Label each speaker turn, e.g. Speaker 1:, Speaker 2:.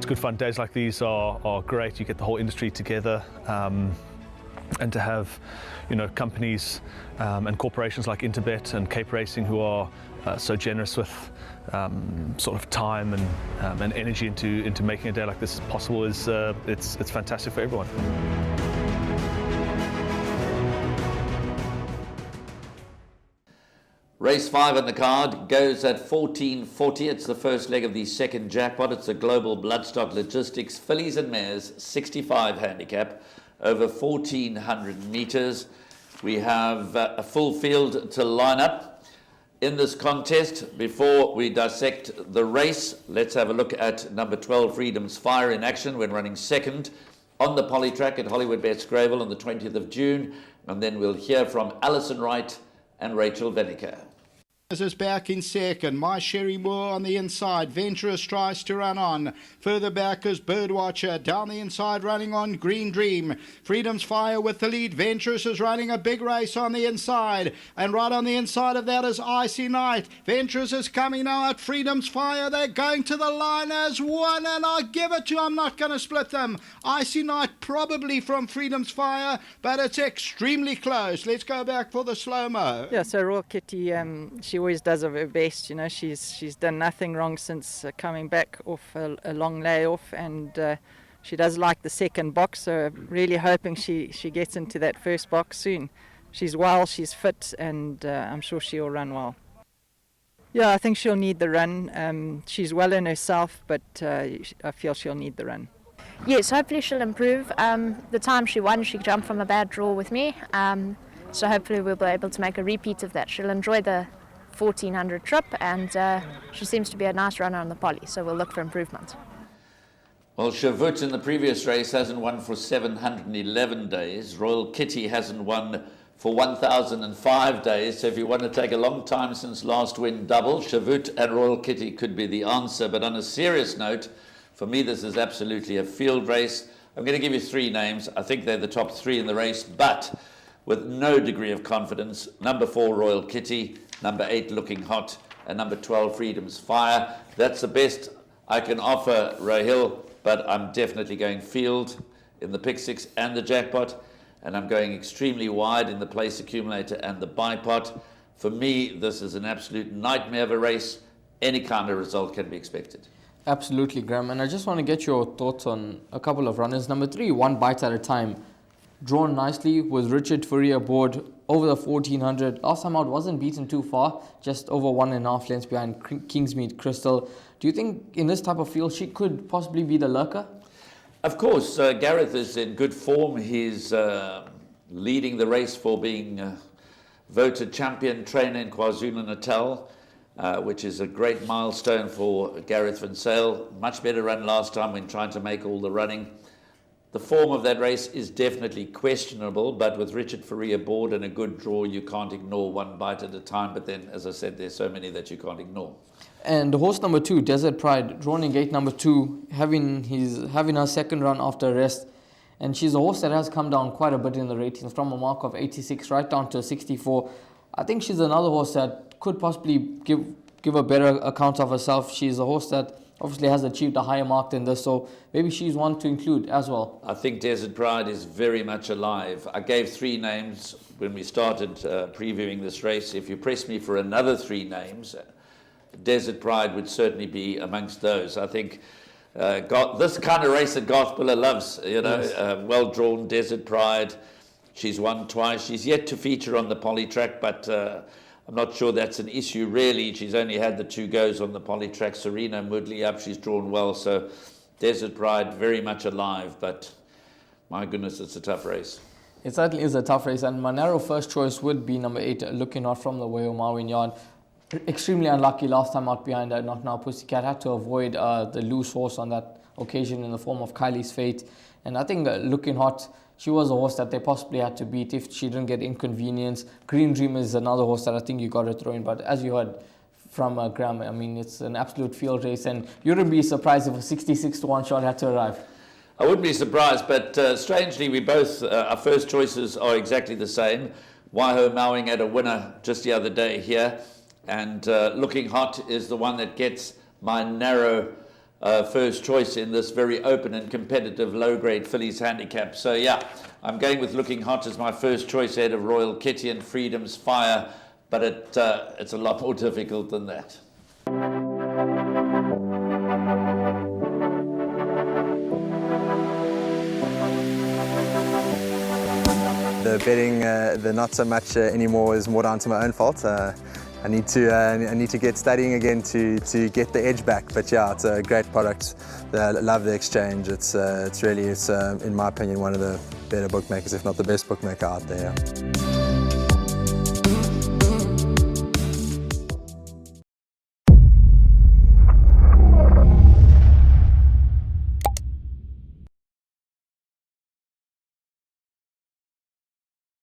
Speaker 1: good fun. Days like these are great. You get the whole industry together, and to have, companies and corporations like Interbet and Cape Racing who are so generous with sort of time and energy into making a day like this possible is it's fantastic for everyone.
Speaker 2: Race 5 on the card goes at 14.40. It's the first leg of the second jackpot. It's a Global Bloodstock Logistics Fillies and Mares 65 handicap over 1,400 metres. We have a full field to line up in this contest. Before we dissect the race, let's have a look at number 12, Freedom's Fire, in action when running second on the Polytrack at Hollywoodbets Greyville on the 20th of June. And then we'll hear from Alison Wright and Rachel Venniker.
Speaker 3: Is back in second. My Sherry Moore on the inside. Venturous tries to run on. Further back is Birdwatcher. Down the inside running on Green Dream. Freedom's Fire with the lead. Venturous is running a big race on the inside. And right on the inside of that is Icy Night. Venturous is coming now at Freedom's Fire. They're going to the line as one, and I give it to. I'm not going to split them. Icy Night probably from Freedom's Fire, but it's extremely close. Let's go back for the slow-mo.
Speaker 4: Yeah, so Royal Kitty, she always does of her best. She's done nothing wrong since coming back off a long layoff, and she does like the second box, so really hoping she gets into that first box soon. She's well, she's fit, and I'm sure she'll run well. Yeah, I think she'll need the run. She's well in herself, but I feel she'll need the run.
Speaker 5: Yes, hopefully she'll improve. The time she won, she jumped from a bad draw with me, so hopefully we'll be able to make a repeat of that. She'll enjoy the 1,400 trip, and she seems to be a nice runner on the poly, so we'll look for improvement.
Speaker 2: Well, Shavut in the previous race hasn't won for 711 days. Royal Kitty hasn't won for 1,005 days. So if you want to take a long time since last win double, Shavut and Royal Kitty could be the answer. But on a serious note, for me, this is absolutely a field race. I'm going to give you three names. I think they're the top three in the race, but with no degree of confidence. Number 4, Royal Kitty. Number 8, Looking Hot, and number 12, Freedom's Fire. That's the best I can offer, Rahil, but I'm definitely going field in the pick 6 and the jackpot, and I'm going extremely wide in the place accumulator and the bipot. For me, this is an absolute nightmare of a race. Any kind of result can be expected.
Speaker 6: Absolutely, Graham, and I just want to get your thoughts on a couple of runners. Number 3, One Bite at a Time. Drawn nicely with Richard Fourie aboard over the 1,400. Last time out wasn't beaten too far, just over 1.5 lengths behind Kingsmead Crystal. Do you think in this type of field she could possibly be the lurker?
Speaker 2: Of course, Gareth is in good form. He's leading the race for being voted champion trainer in KwaZulu-Natal, which is a great milestone for Gareth Van Sale. Much better run last time when trying to make all the running. The form of that race is definitely questionable, but with Richard Fourie aboard and a good draw, you can't ignore One Bite at a Time. But then, as I said, there's so many that you can't ignore.
Speaker 6: And horse number 2, Desert Pride, drawn in gate number 2, having her second run after a rest. And she's a horse that has come down quite a bit in the ratings, from a mark of 86 right down to 64. I think she's another horse that could possibly give a better account of herself. She's a horse that obviously has achieved a higher mark than this, so maybe she's one to include as well.
Speaker 2: I think Desert Pride is very much alive. I gave 3 names when we started previewing this race. If you press me for another 3 names, Desert Pride would certainly be amongst those. I think this kind of race that Garth Buller loves, yes. Well-drawn Desert Pride. She's won twice. She's yet to feature on the Polytrack, but I'm not sure that's an issue, really. She's only had the 2 goes on the Polytrack. Serena Moodley up, she's drawn well. So Desert Pride very much alive, but my goodness, it's a tough race.
Speaker 6: It certainly is a tough race, and my narrow first choice would be number 8, Looking Hot from the Wayo Marwin Yard. Extremely unlucky last time out behind Not Now Pussycat. Had to avoid the loose horse on that occasion in the form of Kylie's Fate. And I think Looking Hot, she was a horse that they possibly had to beat if she didn't get inconvenience. Green Dream is another horse that I think you got to throw in. But as you heard from Graham, I mean, it's an absolute field race, and you wouldn't be surprised if a 66-1 shot had to arrive.
Speaker 2: I wouldn't be surprised, but strangely, we both, our first choices are exactly the same. Waiho Mowing had a winner just the other day here, and Looking Hot is the one that gets my narrow first choice in this very open and competitive low-grade fillies handicap. So yeah, I'm going with Looking Hot as my first choice ahead of Royal Kitty and Freedom's Fire, but it's a lot more difficult than that.
Speaker 7: The betting, the not so much anymore, is more down to my own fault. I need to get studying again to get the edge back. But yeah, it's a great product. I love the exchange. It's really, in my opinion, one of the better bookmakers, if not the best bookmaker out there.